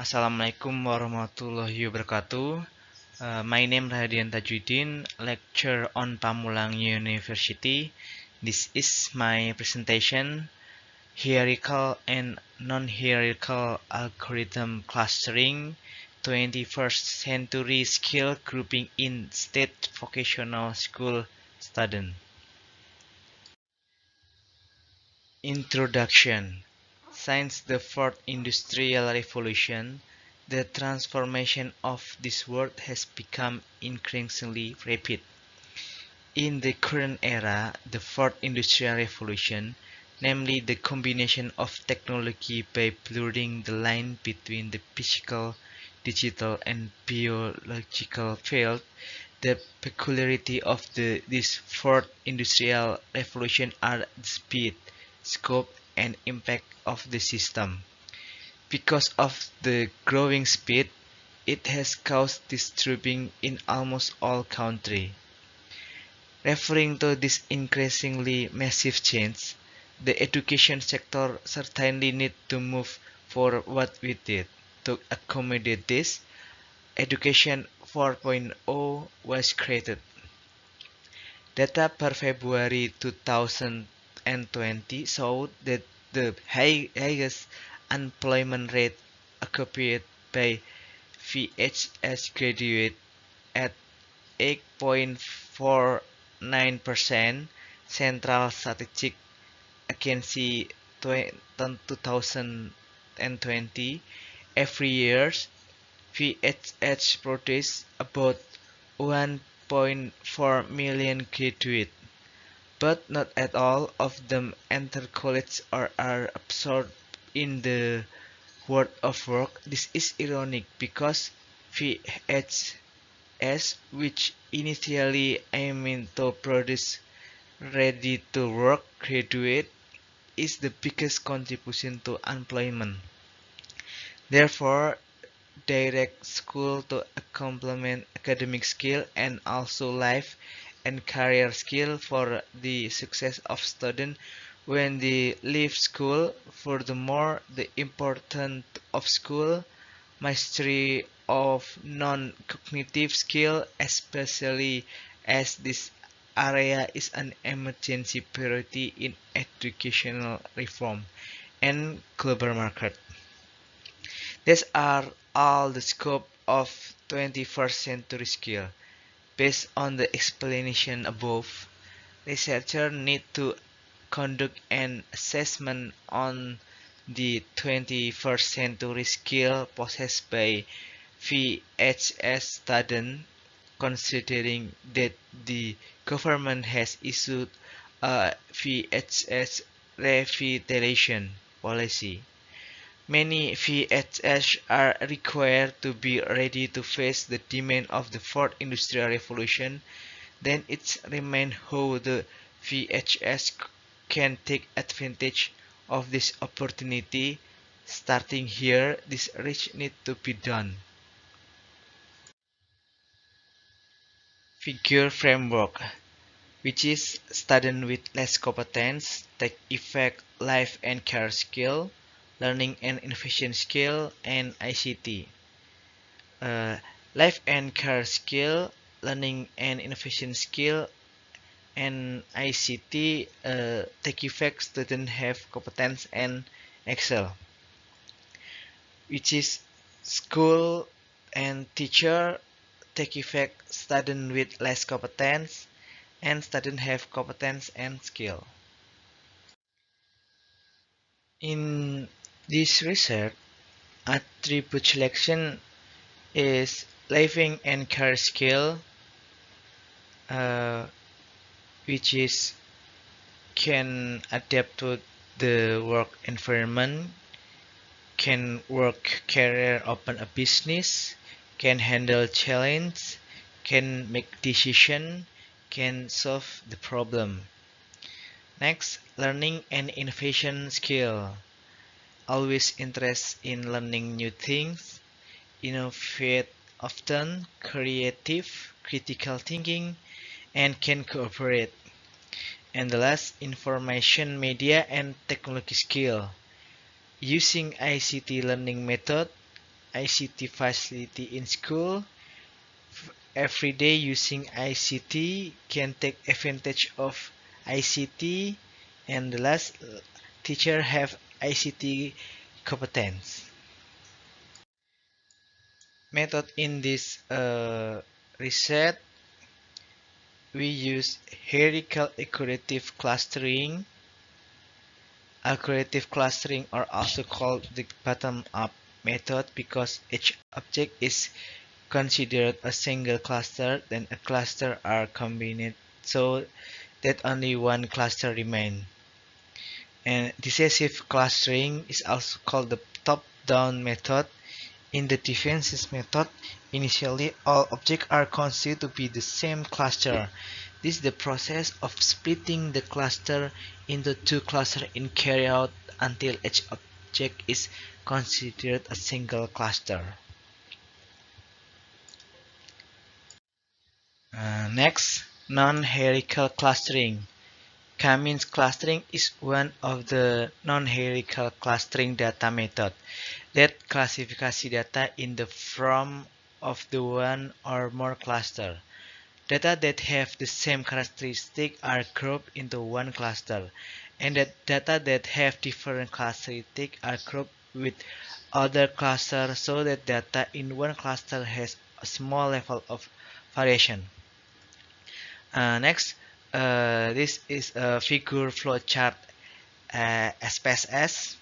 Assalamualaikum warahmatullahi wabarakatuh. My name Rahadian Tajudin, lecturer on Pamulang University. This is my presentation, Hierarchical and Non-Hierarchical Algorithm Clustering, 21st Century Skill Grouping in State Vocational School Student. Introduction. Since the Fourth Industrial Revolution, the transformation of this world has become increasingly rapid. In the current era, the Fourth Industrial Revolution, namely the combination of technology by blurring the line between the physical, digital, and biological field, the peculiarity of this Fourth Industrial Revolution are the speed, scope, and impact of the system. Because of the growing speed, it has caused disturbing in almost all countries. Referring to this increasingly massive change, the education sector certainly needs to move forward with it. To accommodate this, Education 4.0 was created. Data per February 2020 showed that the highest unemployment rate occupied by VHS graduate at 8.49%. Central Strategic Agency 2020. Every year, VHS produces about 1.4 million graduates, but not at all of them enter college or are absorbed in the world of work. This is ironic because VHS, which initially aimed to produce ready-to-work graduates, is the biggest contribution to employment. Therefore, direct school to complement academic skill and also life and career skill for the success of students when they leave school. Furthermore, the importance of school mastery of non-cognitive skill, especially as this area is an emergency priority in educational reform and global market. These are all the scope of 21st century skill. Based on the explanation above, researchers need to conduct an assessment on the 21st century skill possessed by VHS students, considering that the government has issued a VHS revitalization policy. Many VHS are required to be ready to face the demand of the Fourth Industrial Revolution. Then it remains how the VHS can take advantage of this opportunity. Starting here, this research needs to be done. Figure framework, which is student with less competence, take effect, life and care skill, learning and innovation skill, and ICT. Uh, Life and care skill, learning and innovation skill, and ICT take effect students have competence and excel, which is school and teacher take effect student with less competence and student have competence and skill. In this research, attribute selection is living and care skill, uh, which is can adapt to the work environment, can work career open a business, can handle challenge, can make decision, can solve the problem. Next, learning and innovation skill. Always interest in learning new things, innovate often, creative, critical thinking, and can cooperate. And the last, information media and technology skill. Using ICT learning method, ICT facility in school. Every day using ICT can take advantage of ICT, and the last teacher have ICT competence. Method in this research, we use hierarchical accurative clustering. Accurative clustering are also called the bottom-up method because each object is considered a single cluster, then a cluster are combined so that only one cluster remains. And decisive clustering is also called the top-down method. In the defenses method, initially all objects are considered to be the same cluster. This is the process of splitting the cluster into two clusters in carry out until each object is considered a single cluster. Next, non-hierarchical clustering. K-means clustering is one of the non-hierarchical clustering data method that classifies data in the form of the one or more cluster. Data that have the same characteristic are grouped into one cluster, and that data that have different characteristics are grouped with other clusters so that data in one cluster has a small level of variation. Next, this is a figure flowchart SPSS.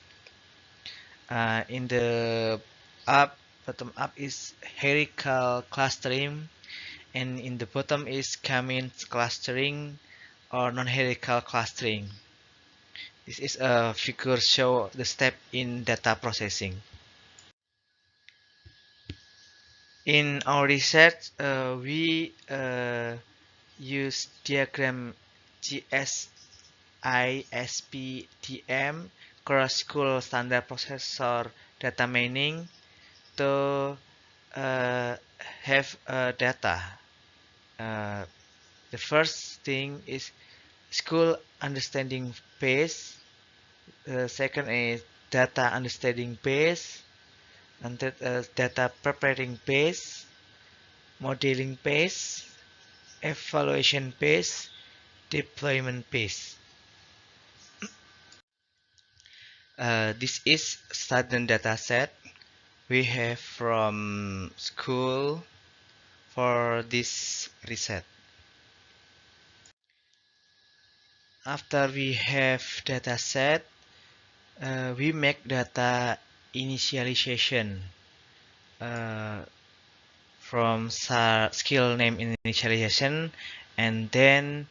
In the bottom up is hierarchical clustering, and in the bottom is K-means clustering or non-hierarchical clustering. This is a figure show the step in data processing. In our research, we use diagram GSISPDM, cross school standard processor data mining, to have data. The first thing is school understanding base. The second is data understanding base, and that data preparing base, modeling base, evaluation base, deployment base. This is student data set we have from school for this reset. After we have data set, we make data initialization from skill name initialization, and then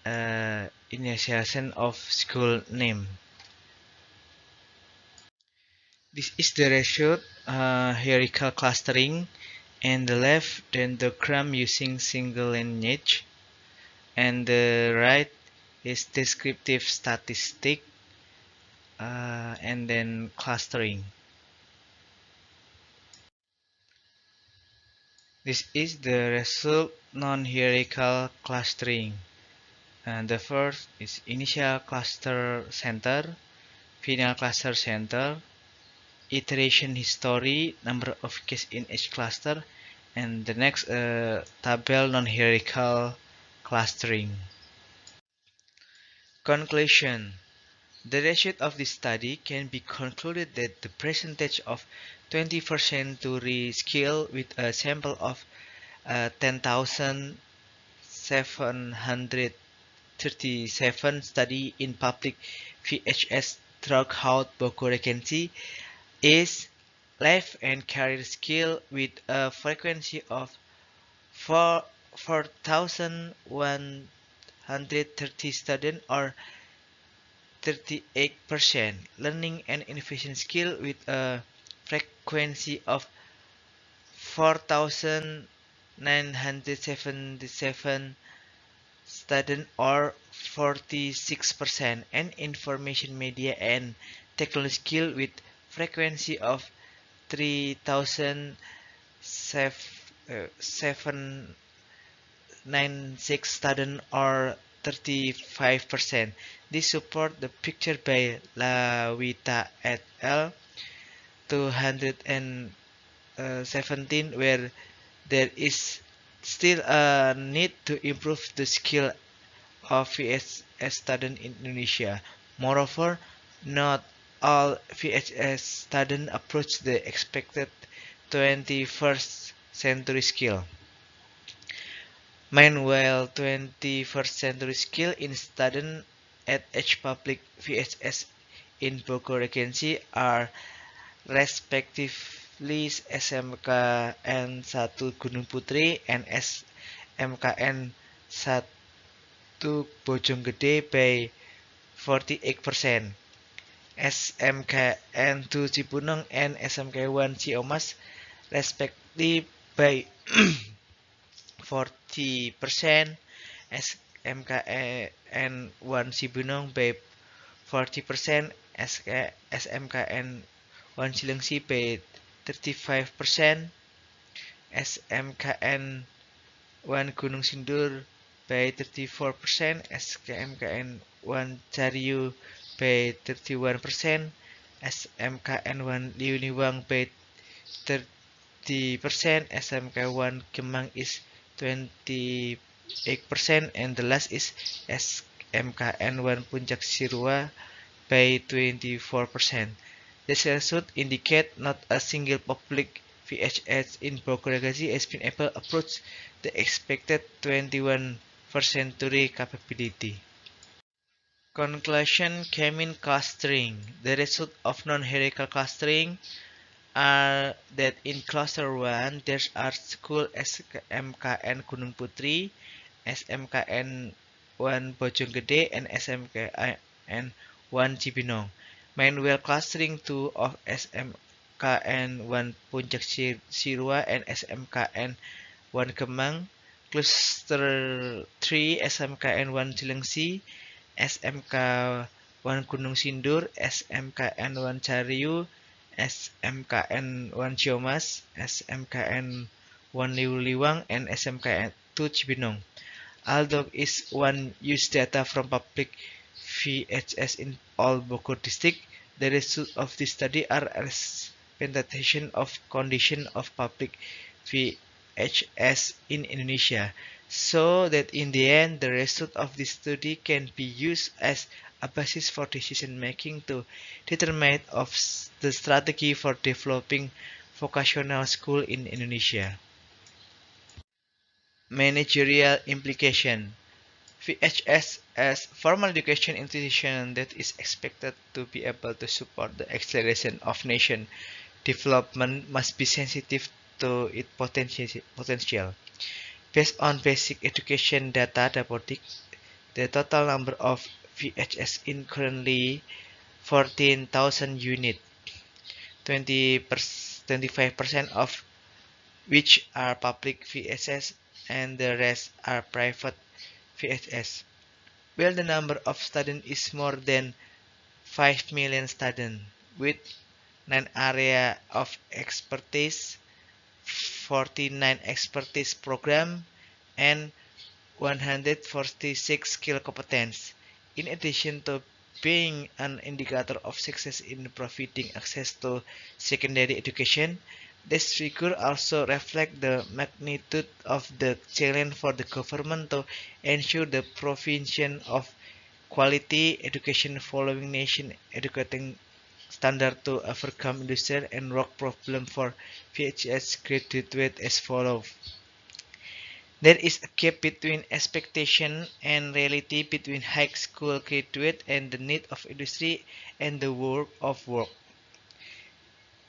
initialization of school name. This is the result hierarchical clustering, and the left then the gram using single lineage, and the right is descriptive statistic, and then clustering. This is the result non-hierarchical clustering. And the first is initial cluster center, final cluster center, iteration history, number of cases in each cluster, and the next table non-hierarchical clustering. Conclusion. The result of this study can be concluded that the percentage of 20% to reskill with a sample of 10,737 study in public VHS throughout Bogor Regency is life and career skill with a frequency of 4,130 students or 38%, learning and innovation skill with a frequency of 4,977 students or 46%, and information media and technology skill with frequency of 3,796 students or 35%. This support the picture by Lawita et al. 210 17, where there is still a need to improve the skill of VHS students in Indonesia. Moreover, not all VHS students approach the expected 21st century skill. Meanwhile, 21st century skill in student at each public VHS in Bogor Regency are respectively SMKN 1 Gunung Putri and SMKN 1 Bojonggede by 48%, SMKN 2 Cibunong and SMK1 Ciamas respectively by 40%, SMKN 1 Cibunong by 40%, SMKN 1 Cilengsi by 35%, SMKN 1 Gunung Sindur by 34%, SMKN 1 Cariu by 31%, SMKN 1 Liuniwang by 30%, SMK1 Kemang is 28%, and the last is SMKN 1 Puncak Sirua by 24%. This result indicate not a single public VHS in Bogor Regency has been able to approach the expected 21st century capability. Conclusion came in clustering. The result of non-hierarchical clustering are that in cluster 1 there are school SMKN Gunung Putri, SMKN 1 Bojonggede, and SMKN 1 Cibinong. Meanwhile, clustering 2 of SMKN 1 Puncak Sirua and SMKN 1 Kemang, cluster 3 SMKN 1 Cilengsi, SMK1 Gunung Sindur, SMKN 1 Cariu, SMKN 1 Ciamas, SMKN 1 Liuliwang, and SMKN 2 Cibinong. Although is one use data from public VHS in all Bogor district, the results of this study are a representation of condition of public VHS in Indonesia, so that in the end the result of this study can be used as a basis for decision making to determine of the strategy for developing vocational school in Indonesia. Managerial implication. VHS as formal education institution that is expected to be able to support the acceleration of nation development must be sensitive to its potential. Based on basic education data Dapodik, the total number of VHS in currently 14,000 units, 25% of which are public VHS and the rest are private VHS. While the number of students is more than 5 million students, with 9 area of expertise, 49 expertise program, and 146 skill competence. In addition to being an indicator of success in providing access to secondary education, this figure also reflects the magnitude of the challenge for the government to ensure the provision of quality education following nation educating standard to overcome industrial and work problem for VHS graduate as follows. There is a gap between expectation and reality between high school graduate and the need of industry and the world of work.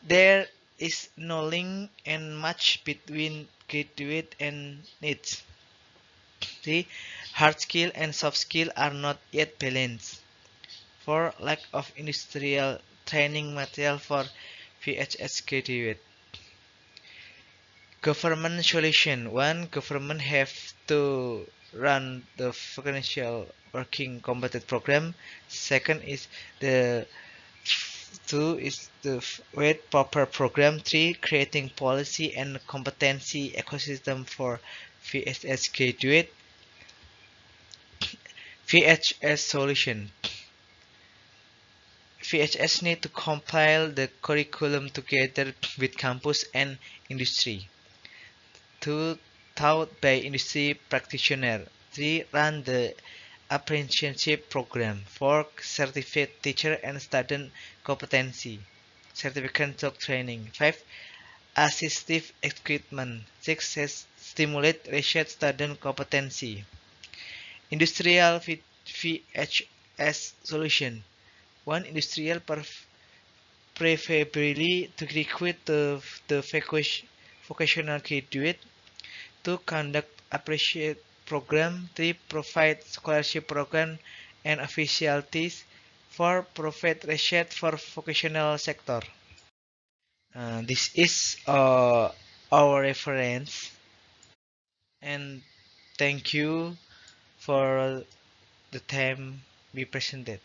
There is no link and match between graduate and needs. The hard skill and soft skill are not yet balanced. For lack of industrial training material for VHS graduate. Government solution. One, government have to run the financial working competent program. Second is the two is the weight proper program. Three, creating policy and competency ecosystem for VHS graduate. VHS solution. VHS need to compile the curriculum together with campus and industry. 2. Taught by industry practitioner. 3. Run the apprenticeship program. 4. Certified teacher and student competency. Certificate job training. 5. Assistive equipment. 6. Stimulate research student competency. Industrial VHS solution. 1. Industrial preferably to recruit the vocational graduate. 2. Conduct apprenticeship program. 3. Provide scholarship program and officialties. 4. Provide research for vocational sector. This is our reference, and thank you for the time we presented.